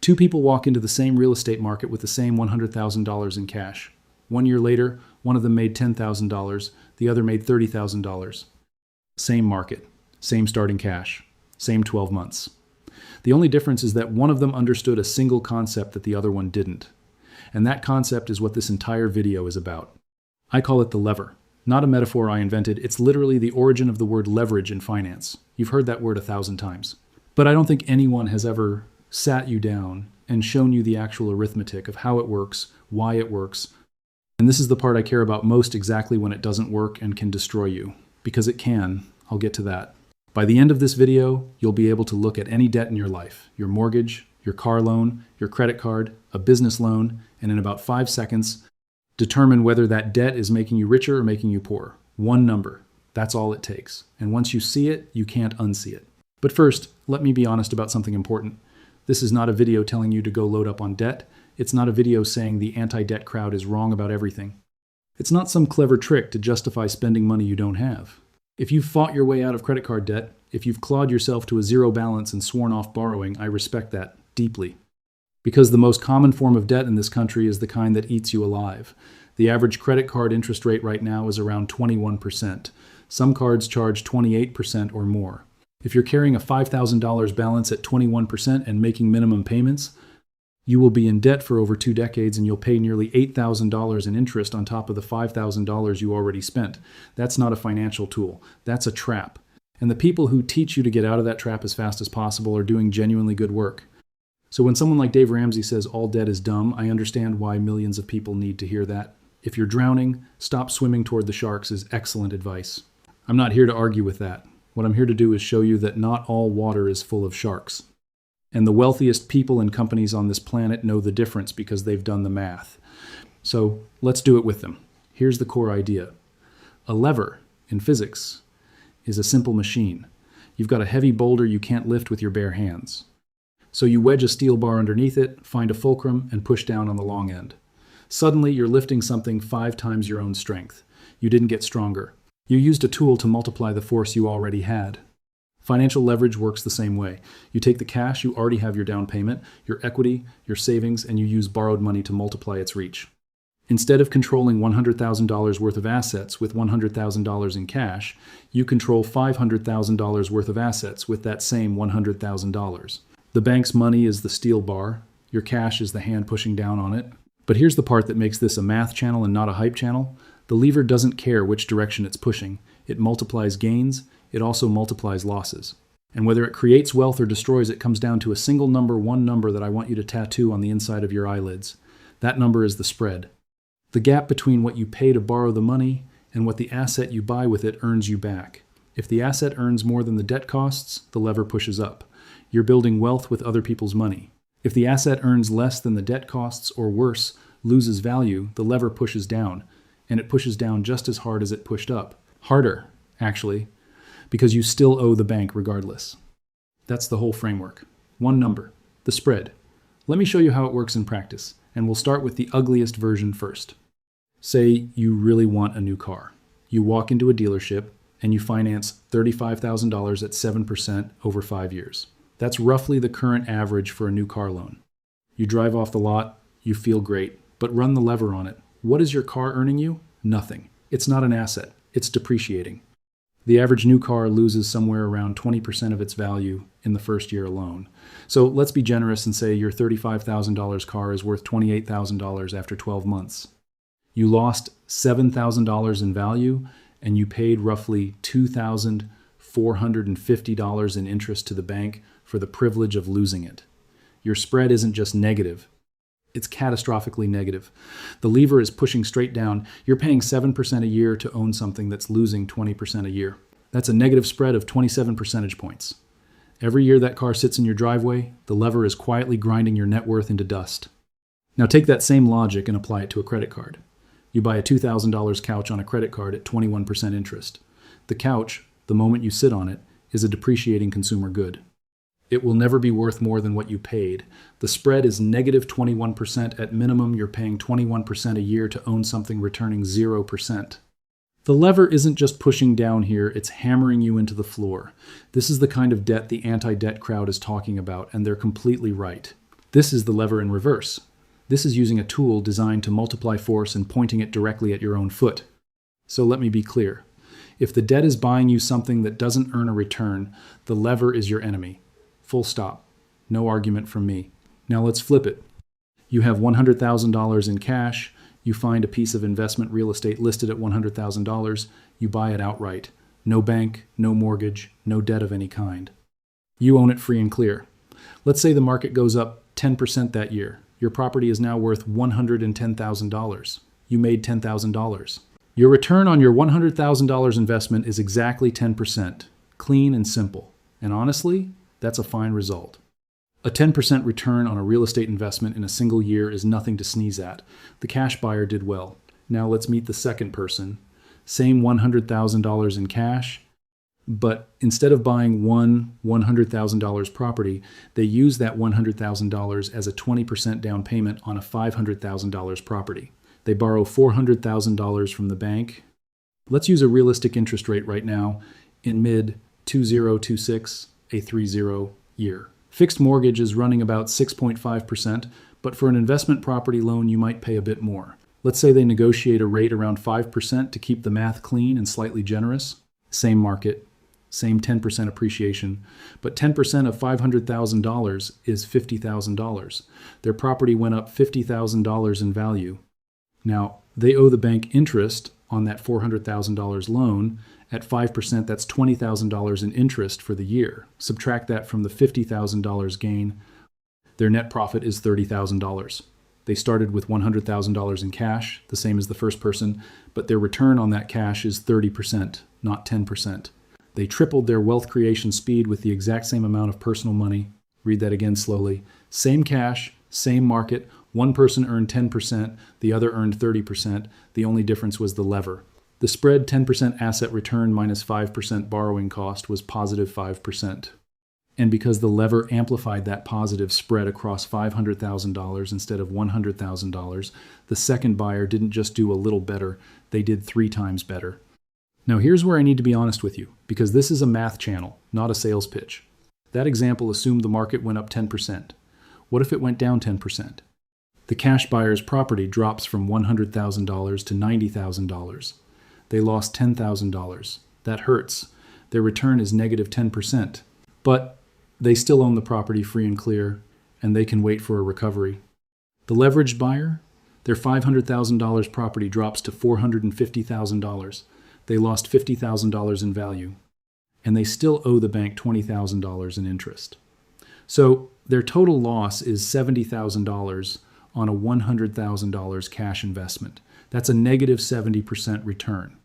Two people walk into the same real estate market with the same $100,000 in cash. 1 year later, one of them made $10,000, the other made $30,000. Same market, same starting cash, same 12 months. The only difference is that one of them understood a single concept that the other one didn't. And that concept is what this entire video is about. I call it the lever. Not a metaphor I invented, it's literally the origin of the word leverage in finance. You've heard that word 1,000 times. But I don't think anyone has ever sat you down and shown you the actual arithmetic of how it works, why it works. And this is the part I care about most, exactly when it doesn't work and can destroy you. Because it can. I'll get to that. By the end of this video, you'll be able to look at any debt in your life, your mortgage, your car loan, your credit card, a business loan, and in about 5 seconds, determine whether that debt is making you richer or making you poor. One number. That's all it takes. And once you see it, you can't unsee it. But first, let me be honest about something important. This is not a video telling you to go load up on debt. It's not a video saying the anti-debt crowd is wrong about everything. It's not some clever trick to justify spending money you don't have. If you've fought your way out of credit card debt, if you've clawed yourself to a zero balance and sworn off borrowing, I respect that deeply. Because the most common form of debt in this country is the kind that eats you alive. The average credit card interest rate right now is around 21%. Some cards charge 28% or more. If you're carrying a $5,000 balance at 21% and making minimum payments, you will be in debt for over 2 decades and you'll pay nearly $8,000 in interest on top of the $5,000 you already spent. That's not a financial tool. That's a trap. And the people who teach you to get out of that trap as fast as possible are doing genuinely good work. So when someone like Dave Ramsey says all debt is dumb, I understand why millions of people need to hear that. If you're drowning, stop swimming toward the sharks is excellent advice. I'm not here to argue with that. What I'm here to do is show you that not all water is full of sharks. And the wealthiest people and companies on this planet know the difference because they've done the math. So let's do it with them. Here's the core idea. A lever, in physics, is a simple machine. You've got a heavy boulder you can't lift with your bare hands. So you wedge a steel bar underneath it, find a fulcrum, and push down on the long end. Suddenly, you're lifting something 5 times your own strength. You didn't get stronger. You used a tool to multiply the force you already had. Financial leverage works the same way. You take the cash you already have, your down payment, your equity, your savings, and you use borrowed money to multiply its reach. Instead of controlling $100,000 worth of assets with $100,000 in cash, you control $500,000 worth of assets with that same $100,000. The bank's money is the steel bar. Your cash is the hand pushing down on it. But here's the part that makes this a math channel and not a hype channel. The lever doesn't care which direction it's pushing. It multiplies gains. It also multiplies losses. And whether it creates wealth or destroys it comes down to a single number, one number that I want you to tattoo on the inside of your eyelids. That number is the spread. The gap between what you pay to borrow the money and what the asset you buy with it earns you back. If the asset earns more than the debt costs, the lever pushes up. You're building wealth with other people's money. If the asset earns less than the debt costs, or worse, loses value, the lever pushes down. And it pushes down just as hard as it pushed up. Harder, actually, because you still owe the bank regardless. That's the whole framework. One number, the spread. Let me show you how it works in practice, and we'll start with the ugliest version first. Say you really want a new car. You walk into a dealership and you finance $35,000 at 7% over 5 years. That's roughly the current average for a new car loan. You drive off the lot, you feel great, but run the lever on it. What is your car earning you? Nothing. It's not an asset. It's depreciating. The average new car loses somewhere around 20% of its value in the first year alone. So let's be generous and say your $35,000 car is worth $28,000 after 12 months. You lost $7,000 in value, and you paid roughly $2,450 in interest to the bank for the privilege of losing it. Your spread isn't just negative. It's catastrophically negative. The lever is pushing straight down. You're paying 7% a year to own something that's losing 20% a year. That's a negative spread of 27 percentage points. Every year that car sits in your driveway, the lever is quietly grinding your net worth into dust. Now take that same logic and apply it to a credit card. You buy a $2,000 couch on a credit card at 21% interest. The couch, the moment you sit on it, is a depreciating consumer good. It will never be worth more than what you paid. The spread is negative 21%. At minimum, you're paying 21% a year to own something returning 0%. The lever isn't just pushing down here, it's hammering you into the floor. This is the kind of debt the anti-debt crowd is talking about, and they're completely right. This is the lever in reverse. This is using a tool designed to multiply force and pointing it directly at your own foot. So let me be clear. If the debt is buying you something that doesn't earn a return, the lever is your enemy. Full stop. No argument from me. Now let's flip it. You have $100,000 in cash. You find a piece of investment real estate listed at $100,000. You buy it outright. No bank, no mortgage, no debt of any kind. You own it free and clear. Let's say the market goes up 10% that year. Your property is now worth $110,000. You made $10,000. Your return on your $100,000 investment is exactly 10%. Clean and simple. And honestly, that's a fine result. A 10% return on a real estate investment in a single year is nothing to sneeze at. The cash buyer did well. Now let's meet the second person. Same $100,000 in cash, but instead of buying one $100,000 property, they use that $100,000 as a 20% down payment on a $500,000 property. They borrow $400,000 from the bank. Let's use a realistic interest rate right now in mid-2026, a 30 year. Fixed mortgage is running about 6.5%, but for an investment property loan, you might pay a bit more. Let's say they negotiate a rate around 5% to keep the math clean and slightly generous. Same market, same 10% appreciation, but 10% of $500,000 is $50,000. Their property went up $50,000 in value. Now, they owe the bank interest on that $400,000 loan. At 5%, that's $20,000 in interest for the year. Subtract that from the $50,000 gain. Their net profit is $30,000. They started with $100,000 in cash, the same as the first person, but their return on that cash is 30%, not 10%. They tripled their wealth creation speed with the exact same amount of personal money. Read that again slowly. Same cash, same market. One person earned 10%, the other earned 30%. The only difference was the lever. The spread 10% asset return minus 5% borrowing cost was positive 5%. And because the lever amplified that positive spread across $500,000 instead of $100,000, the second buyer didn't just do a little better, they did 3 times better. Now here's where I need to be honest with you, because this is a math channel, not a sales pitch. That example assumed the market went up 10%. What if it went down 10%? The cash buyer's property drops from $100,000 to $90,000. They lost $10,000. That hurts. Their return is negative 10%. But they still own the property free and clear, and they can wait for a recovery. The leveraged buyer, their $500,000 property drops to $450,000. They lost $50,000 in value, and they still owe the bank $20,000 in interest. So their total loss is $70,000 on a $100,000 cash investment. That's a negative 70% return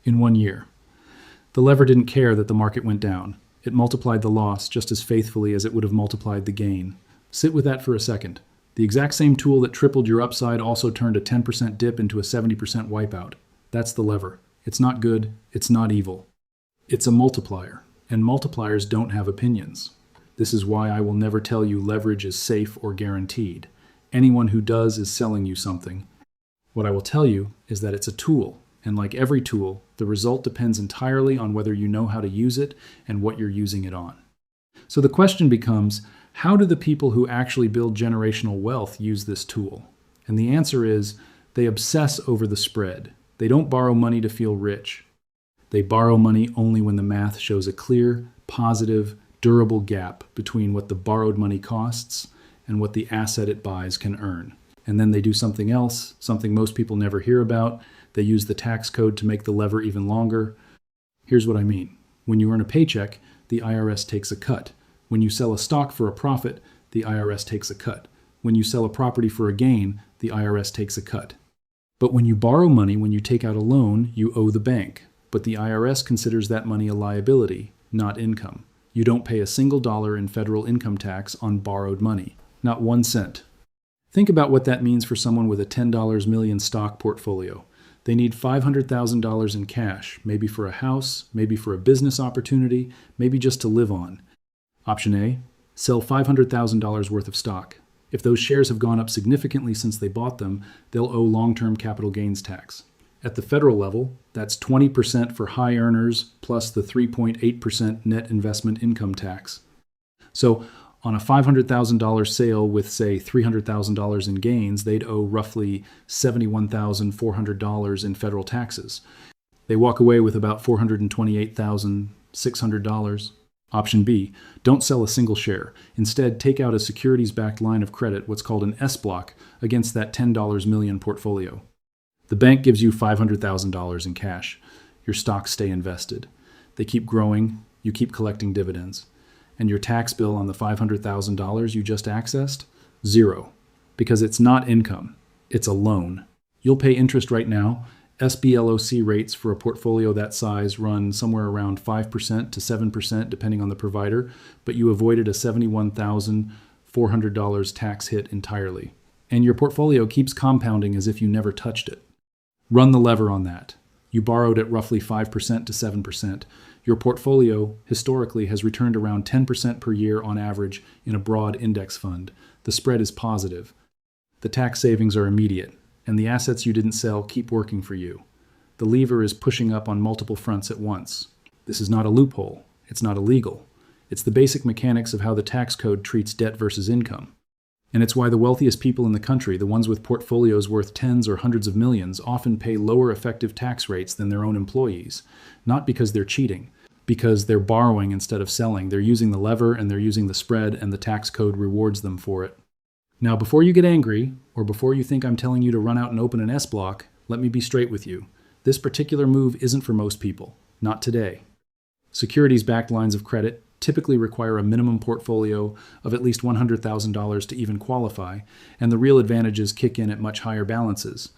in 1 year. The lever didn't care that the market went down. It multiplied the loss just as faithfully as it would have multiplied the gain. Sit with that for a second. The exact same tool that tripled your upside also turned a 10% dip into a 70% wipeout. That's the lever. It's not good. It's not evil. It's a multiplier, and multipliers don't have opinions. This is why I will never tell you leverage is safe or guaranteed. Anyone who does is selling you something. What I will tell you is that it's a tool, and like every tool, the result depends entirely on whether you know how to use it and what you're using it on. So the question becomes, how do the people who actually build generational wealth use this tool? And the answer is, they obsess over the spread. They don't borrow money to feel rich. They borrow money only when the math shows a clear, positive, durable gap between what the borrowed money costs and what the asset it buys can earn. And then they do something else, something most people never hear about. They use the tax code to make the lever even longer. Here's what I mean. When you earn a paycheck, the IRS takes a cut. When you sell a stock for a profit, the IRS takes a cut. When you sell a property for a gain, the IRS takes a cut. But when you borrow money, when you take out a loan, you owe the bank. But the IRS considers that money a liability, not income. You don't pay a single dollar in federal income tax on borrowed money, not 1 cent. Think about what that means for someone with a $10 million stock portfolio. They need $500,000 in cash, maybe for a house, maybe for a business opportunity, maybe just to live on. Option A, sell $500,000 worth of stock. If those shares have gone up significantly since they bought them, they'll owe long-term capital gains tax. At the federal level, that's 20% for high earners plus the 3.8% net investment income tax. So On a $500,000 sale with, say, $300,000 in gains, they'd owe roughly $71,400 in federal taxes. They walk away with about $428,600. Option B, don't sell a single share. Instead, take out a securities-backed line of credit, what's called an S block, against that $10 million portfolio. The bank gives you $500,000 in cash. Your stocks stay invested. They keep growing, you keep collecting dividends. And your tax bill on the $500,000 you just accessed? Zero. Because it's not income, it's a loan. You'll pay interest right now. SBLOC rates for a portfolio that size run somewhere around 5% to 7% depending on the provider, but you avoided a $71,400 tax hit entirely. And your portfolio keeps compounding as if you never touched it. Run the lever on that. You borrowed at roughly 5% to 7%. Your portfolio, historically, has returned around 10% per year on average in a broad index fund. The spread is positive. The tax savings are immediate, and the assets you didn't sell keep working for you. The lever is pushing up on multiple fronts at once. This is not a loophole. It's not illegal. It's the basic mechanics of how the tax code treats debt versus income. And it's why the wealthiest people in the country, the ones with portfolios worth tens or hundreds of millions, often pay lower effective tax rates than their own employees. Not because they're cheating, because they're borrowing instead of selling. They're using the lever and they're using the spread, and the tax code rewards them for it. Now, before you get angry, or before you think I'm telling you to run out and open an S block, let me be straight with you. This particular move isn't for most people. Not today. Securities-backed lines of credit typically require a minimum portfolio of at least $100,000 to even qualify, and the real advantages kick in at much higher balances.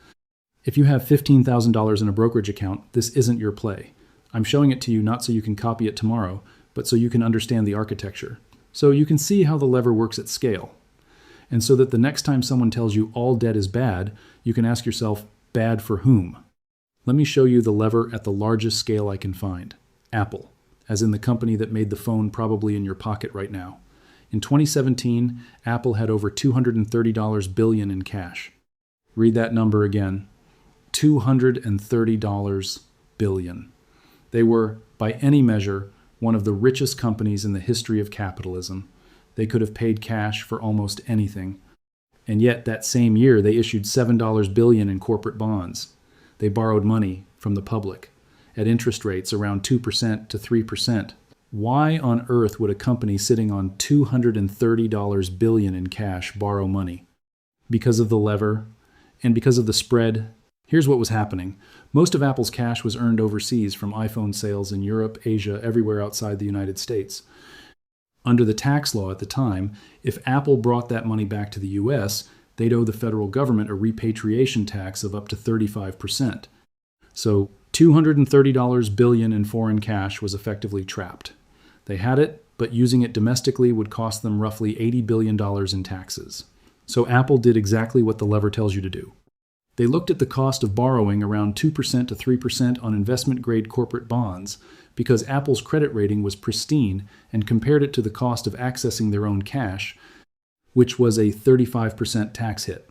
If you have $15,000 in a brokerage account, this isn't your play. I'm showing it to you not so you can copy it tomorrow, but so you can understand the architecture. So you can see how the lever works at scale. And so that the next time someone tells you all debt is bad, you can ask yourself, bad for whom? Let me show you the lever at the largest scale I can find. Apple, as in the company that made the phone probably in your pocket right now. In 2017, Apple had over $230 billion in cash. Read that number again. $230 billion. They were, by any measure, one of the richest companies in the history of capitalism. They could have paid cash for almost anything. And yet, that same year, they issued $7 billion in corporate bonds. They borrowed money from the public at interest rates around 2% to 3%. Why on earth would a company sitting on $230 billion in cash borrow money? Because of the lever and because of the spread. Here's what was happening. Most of Apple's cash was earned overseas from iPhone sales in Europe, Asia, everywhere outside the United States. Under the tax law at the time, if Apple brought that money back to the U.S., they'd owe the federal government a repatriation tax of up to 35%. So $230 billion in foreign cash was effectively trapped. They had it, but using it domestically would cost them roughly $80 billion in taxes. So Apple did exactly what the lever tells you to do. They looked at the cost of borrowing around 2% to 3% on investment-grade corporate bonds because Apple's credit rating was pristine, and compared it to the cost of accessing their own cash, which was a 35% tax hit.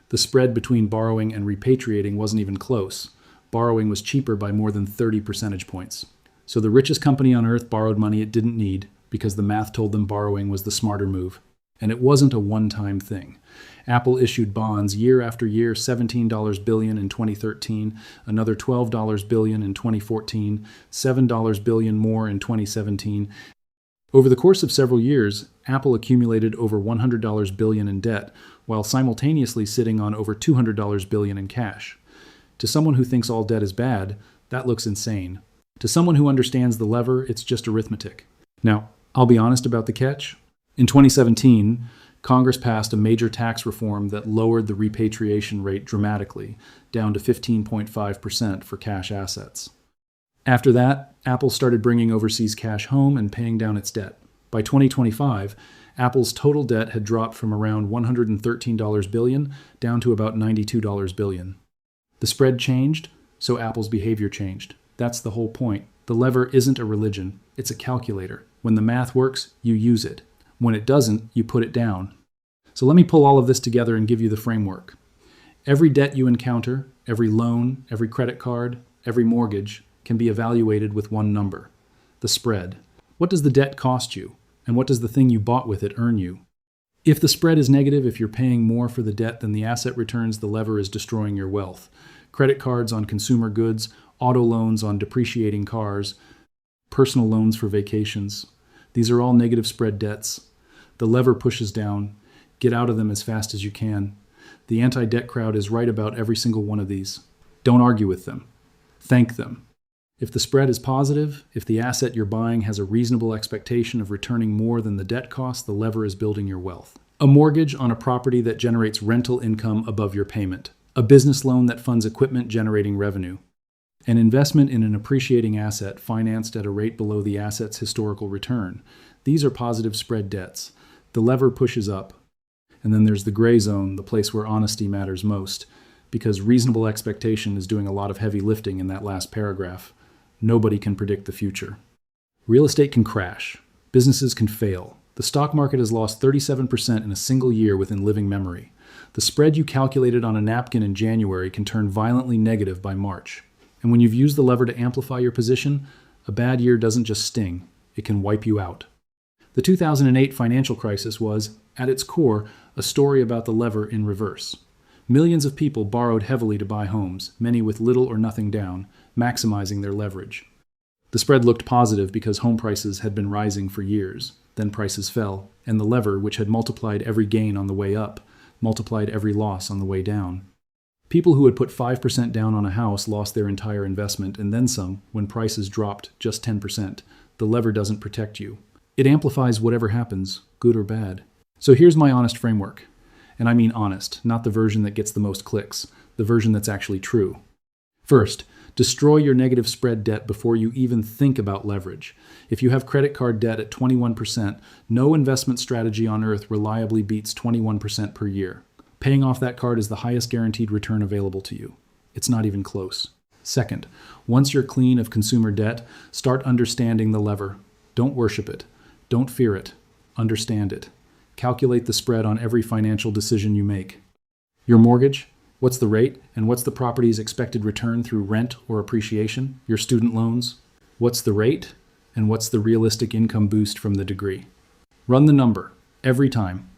The spread between borrowing and repatriating wasn't even close. Borrowing was cheaper by more than 30 percentage points. So the richest company on earth borrowed money it didn't need because the math told them borrowing was the smarter move. And it wasn't a one-time thing. Apple issued bonds year after year, $17 billion in 2013, another $12 billion in 2014, $7 billion more in 2017. Over the course of several years, Apple accumulated over $100 billion in debt, while simultaneously sitting on over $200 billion in cash. To someone who thinks all debt is bad, that looks insane. To someone who understands the lever, it's just arithmetic. Now, I'll be honest about the catch. In 2017, Congress passed a major tax reform that lowered the repatriation rate dramatically, down to 15.5% for cash assets. After that, Apple started bringing overseas cash home and paying down its debt. By 2025, Apple's total debt had dropped from around $113 billion down to about $92 billion. The spread changed, so Apple's behavior changed. That's the whole point. The lever isn't a religion, it's a calculator. When the math works, you use it. When it doesn't, you put it down. So let me pull all of this together and give you the framework. Every debt you encounter, every loan, every credit card, every mortgage can be evaluated with one number: the spread. What does the debt cost you? And what does the thing you bought with it earn you? If the spread is negative, if you're paying more for the debt than the asset returns, the lever is destroying your wealth. Credit cards on consumer goods, auto loans on depreciating cars, personal loans for vacations. These are all negative spread debts. The lever pushes down. Get out of them as fast as you can. The anti-debt crowd is right about every single one of these. Don't argue with them. Thank them. If the spread is positive, if the asset you're buying has a reasonable expectation of returning more than the debt cost, the lever is building your wealth. A mortgage on a property that generates rental income above your payment. A business loan that funds equipment generating revenue. An investment in an appreciating asset financed at a rate below the asset's historical return. These are positive spread debts. The lever pushes up. And then there's the gray zone, the place where honesty matters most, because reasonable expectation is doing a lot of heavy lifting in that last paragraph. Nobody can predict the future. Real estate can crash. Businesses can fail. The stock market has lost 37% in a single year within living memory. The spread you calculated on a napkin in January can turn violently negative by March. And when you've used the lever to amplify your position, a bad year doesn't just sting, it can wipe you out. The 2008 financial crisis was, at its core, a story about the lever in reverse. Millions of people borrowed heavily to buy homes, many with little or nothing down, maximizing their leverage. The spread looked positive because home prices had been rising for years. Then prices fell, and the lever, which had multiplied every gain on the way up, multiplied every loss on the way down. People who had put 5% down on a house lost their entire investment and then some when prices dropped just 10%. The lever doesn't protect you. It amplifies whatever happens, good or bad. So here's my honest framework. And I mean honest, not the version that gets the most clicks, the version that's actually true. First, destroy your negative spread debt before you even think about leverage. If you have credit card debt at 21%, no investment strategy on earth reliably beats 21% per year. Paying off that card is the highest guaranteed return available to you. It's not even close. Second, once you're clean of consumer debt, start understanding the lever. Don't worship it. Don't fear it. Understand it. Calculate the spread on every financial decision you make. Your mortgage? What's the rate? And what's the property's expected return through rent or appreciation? Your student loans? What's the rate? And what's the realistic income boost from the degree? Run the number, every time.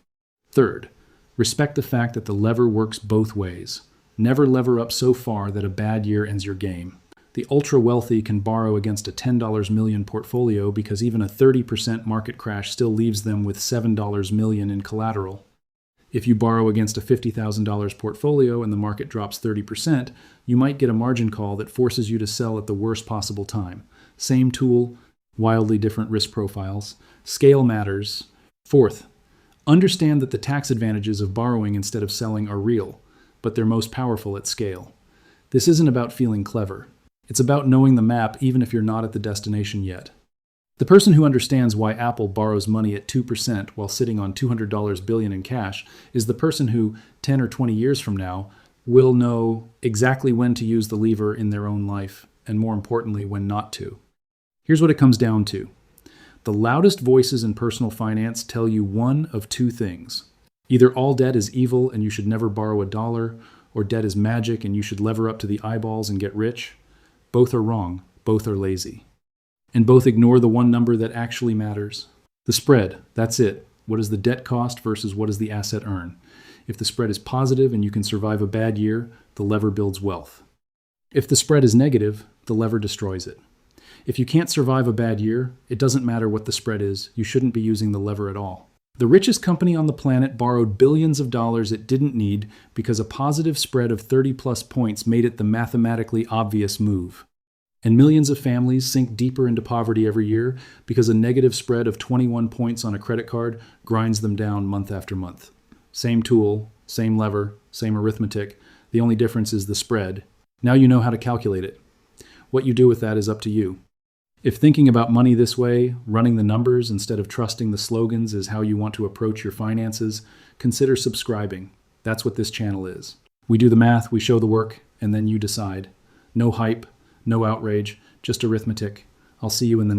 Third, respect the fact that the lever works both ways. Never lever up so far that a bad year ends your game. The ultra-wealthy can borrow against a $10 million portfolio because even a 30% market crash still leaves them with $7 million in collateral. If you borrow against a $50,000 portfolio and the market drops 30%, you might get a margin call that forces you to sell at the worst possible time. Same tool, wildly different risk profiles. Scale matters. Fourth, understand that the tax advantages of borrowing instead of selling are real, but they're most powerful at scale. This isn't about feeling clever. It's about knowing the map even if you're not at the destination yet. The person who understands why Apple borrows money at 2% while sitting on $200 billion in cash is the person who, 10 or 20 years from now, will know exactly when to use the lever in their own life, and more importantly, when not to. Here's what it comes down to. The loudest voices in personal finance tell you one of two things. Either all debt is evil and you should never borrow a dollar, or debt is magic and you should lever up to the eyeballs and get rich. Both are wrong. Both are lazy. And both ignore the one number that actually matters. The spread, that's it. What is the debt cost versus what does the asset earn? If the spread is positive and you can survive a bad year, the lever builds wealth. If the spread is negative, the lever destroys it. If you can't survive a bad year, it doesn't matter what the spread is. You shouldn't be using the lever at all. The richest company on the planet borrowed billions of dollars it didn't need because a positive spread of 30+ points made it the mathematically obvious move. And millions of families sink deeper into poverty every year because a negative spread of 21 points on a credit card grinds them down month after month. Same tool, same lever, same arithmetic. The only difference is the spread. Now you know how to calculate it. What you do with that is up to you. If thinking about money this way, running the numbers instead of trusting the slogans is how you want to approach your finances, consider subscribing. That's what this channel is. We do the math, we show the work, and then you decide. No hype, no outrage, just arithmetic. I'll see you in the next